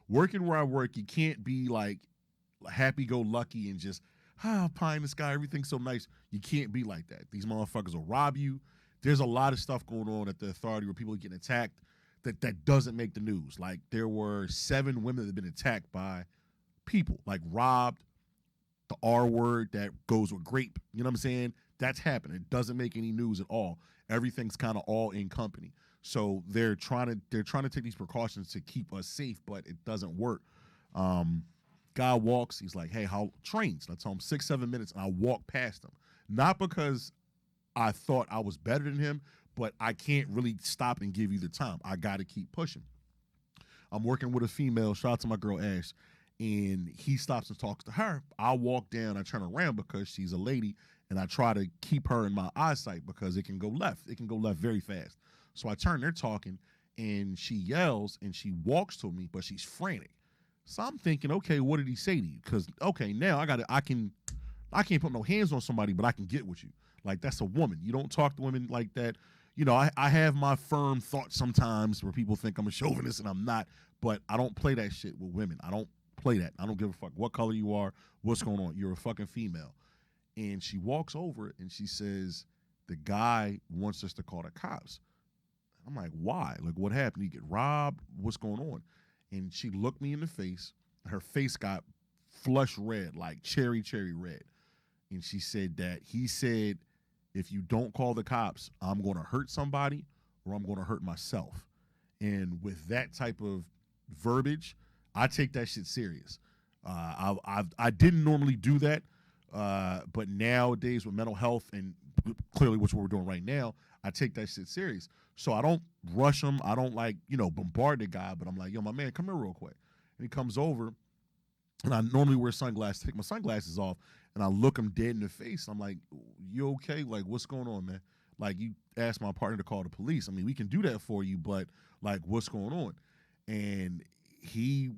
Working where I work, you can't be like happy-go-lucky and just pie in the sky, everything's so nice. You can't be like that. These motherfuckers will rob you. There's a lot of stuff going on at the authority where people are getting attacked that doesn't make the news. Like there were 7 women that have been attacked by people, like robbed, the R word that goes with grape. You know what I'm saying? That's happening. It doesn't make any news at all. Everything's kind of all in company. So they're trying to take these precautions to keep us safe, but it doesn't work. Um, Guy walks. He's like, "Hey, how trains?" And I tell him 6 7 minutes, and I walk past him. Not because I thought I was better than him, but I can't really stop and give you the time. I got to keep pushing. I'm working with a female. Shout out to my girl Ash, and he stops and talks to her. I walk down. I turn around because she's a lady, and I try to keep her in my eyesight because it can go left. It can go left very fast. So I turn. They're talking, and she yells and she walks to me, but she's frantic. So I'm thinking, okay, what did he say to you? Because okay, now I can't put no hands on somebody, but I can get with you. Like that's a woman. You don't talk to women like that. I have my firm thoughts sometimes where people think I'm a chauvinist and I'm not, but I don't play that shit with women. I don't play that. I don't give a fuck what color you are, what's going on. You're a fucking female. And she walks over and she says, the guy wants us to call the cops. I'm like, why? Like, what happened? You get robbed? What's going on? And she looked me in the face. Her face got flush red, like cherry red. And she said that he said, if you don't call the cops, I'm going to hurt somebody or I'm going to hurt myself. And with that type of verbiage, I take that shit serious. I didn't normally do that, but nowadays with mental health and clearly which what we're doing right now, I take that shit serious. So I don't rush him. I don't bombard the guy, but I'm like, yo, my man, come here real quick. And he comes over, and I normally wear sunglasses, take my sunglasses off, and I look him dead in the face. I'm like, you okay? Like, what's going on, man? Like, you asked my partner to call the police. I mean, we can do that for you, but like, what's going on? And it's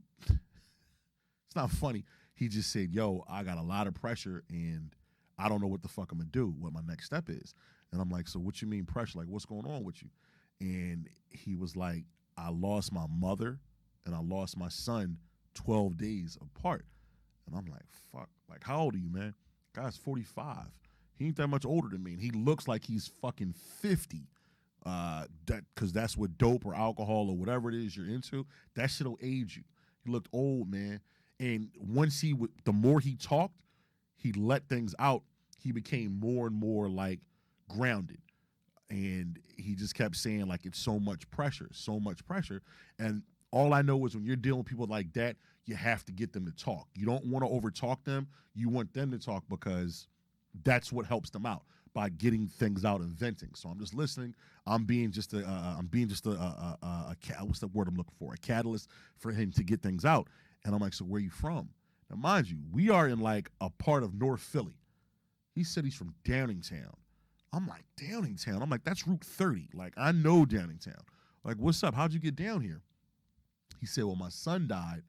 not funny. He just said, yo, I got a lot of pressure and I don't know what the fuck I'm gonna do, what my next step is. And I'm like, so what you mean pressure? Like, what's going on with you? And he was like, I lost my mother and I lost my son 12 days apart. And I'm like, fuck. Like, how old are you, man? Guy's 45. He ain't that much older than me. And he looks like he's fucking 50. Because that's what dope or alcohol or whatever it is you're into, that shit'll age you. He looked old, man. And once the more he talked, he let things out. He became more and more like grounded. And he just kept saying like it's so much pressure, so much pressure. And all I know is when you're dealing with people like that, you have to get them to talk. You don't want to overtalk them. You want them to talk because that's what helps them out by getting things out and venting. So I'm just listening. I'm being just what's the word I'm looking for? A catalyst for him to get things out. And I'm like, so where you from? Now, mind you, we are in like a part of North Philly. He said he's from Downingtown. I'm like, Downingtown? I'm like, that's Route 30. Like, I know Downingtown. Like, what's up? How'd you get down here? He said, well, my son died.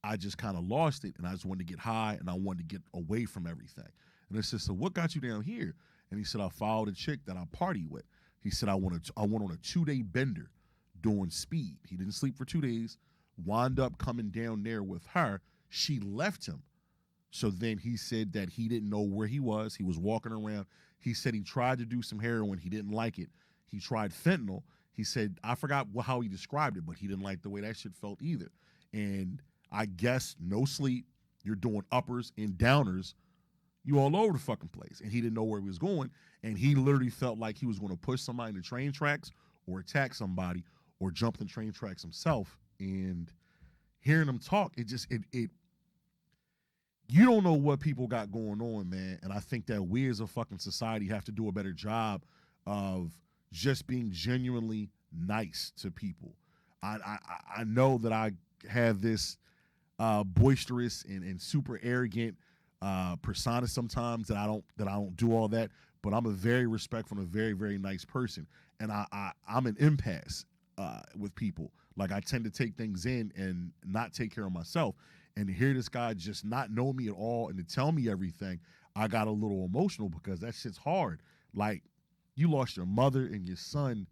I just kind of lost it, and I just wanted to get high, and I wanted to get away from everything. And I said, so what got you down here? And he said, I followed a chick that I party with. He said, I went on a 2-day bender doing speed. He didn't sleep for 2 days, wound up coming down there with her. She left him. So then he said that he didn't know where he was. He was walking around. He said he tried to do some heroin. He didn't like it. He tried fentanyl. He said, I forgot how he described it, but he didn't like the way that shit felt either. And I guess no sleep. You're doing uppers and downers. You all over the fucking place. And he didn't know where he was going. And he literally felt like he was going to push somebody in the train tracks or attack somebody or jump in the train tracks himself. And hearing him talk, it you don't know what people got going on, man. And I think that we as a fucking society have to do a better job of just being genuinely nice to people. I know that I have this boisterous and super arrogant persona sometimes that I don't do all that, but I'm a very respectful and a very, very nice person. And I'm an impasse with people. Like I tend to take things in and not take care of myself. And to hear this guy just not know me at all and to tell me everything, I got a little emotional because that shit's hard. Like, you lost your mother and your son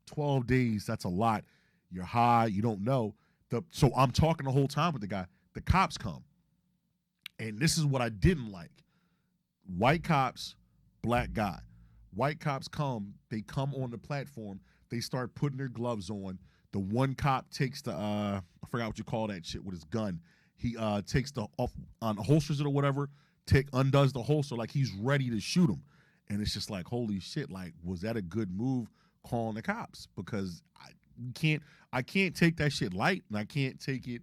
12 days. That's a lot. You're high. You don't know. So I'm talking the whole time with the guy. The cops come, and this is what I didn't like. White cops, black guy. White cops come, they come on the platform, they start putting their gloves on. The one cop takes the I forgot what you call that shit with his gun. He takes the off on holsters it or whatever, undoes the holster like he's ready to shoot him. And it's just like, holy shit, like, was that a good move calling the cops? Because I can't take that shit light and I can't take it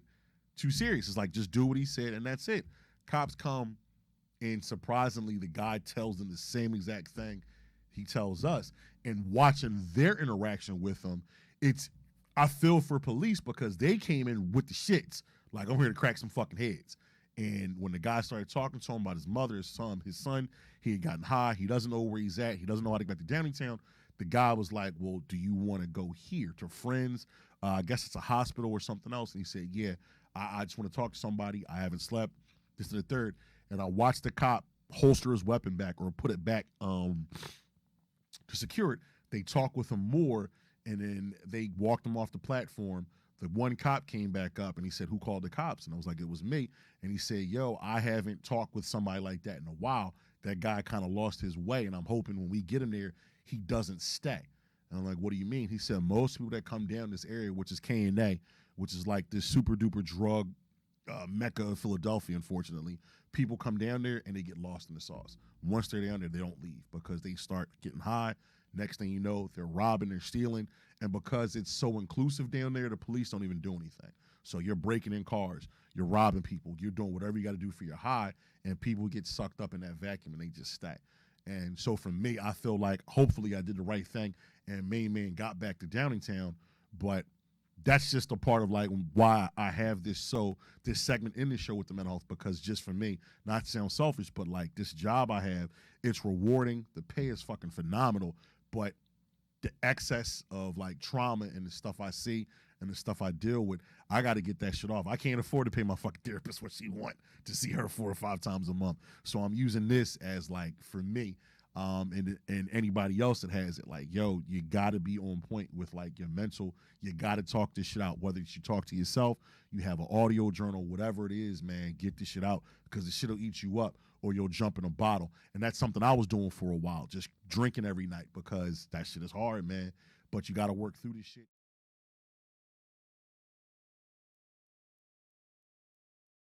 too serious. It's like, just do what he said and that's it. Cops come, and surprisingly, the guy tells them the same exact thing he tells us. And watching their interaction with him, I feel for police because they came in with the shits. Like, I'm here to crack some fucking heads. And when the guy started talking to him about his mother, his son, he had gotten high. He doesn't know where he's at. He doesn't know how to get back to Downingtown. The guy was like, well, do you want to go here to friends? I guess it's a hospital or something else. And he said, yeah, I just want to talk to somebody. I haven't slept. This and the third. And I watched the cop holster his weapon back or put it back to secure it. They talked with him more, and then they walked him off the platform. The one cop came back up, and he said, who called the cops? And I was like, it was me. And he said, yo, I haven't talked with somebody like that in a while. That guy kind of lost his way, and I'm hoping when we get him there, he doesn't stay. And I'm like, what do you mean? He said, most people that come down this area, which is K&A, which is like this super-duper drug mecca of Philadelphia, unfortunately, people come down there and they get lost in the sauce. Once they're down there, they don't leave because they start getting high. Next thing you know, they're robbing, they're stealing. And because it's so inclusive down there, the police don't even do anything. So you're breaking in cars, you're robbing people, you're doing whatever you got to do for your high, and people get sucked up in that vacuum and they just stack. And so for me, I feel like hopefully I did the right thing and Main Man got back to Downingtown, but that's just a part of like why I have this segment in the show with the mental health, because just for me, not to sound selfish, but like this job I have, it's rewarding. The pay is fucking phenomenal, but the excess of like trauma and the stuff I see and the stuff I deal with, I got to get that shit off. I can't afford to pay my fucking therapist what she want to see her 4 or 5 times a month. So I'm using this as like for me. And anybody else that has it, like, yo, you got to be on point with like your mental. You got to talk this shit out, whether you talk to yourself, you have an audio journal, whatever it is, man, get this shit out because the shit will eat you up or you'll jump in a bottle. And that's something I was doing for a while, just drinking every night because that shit is hard, man. But you got to work through this shit.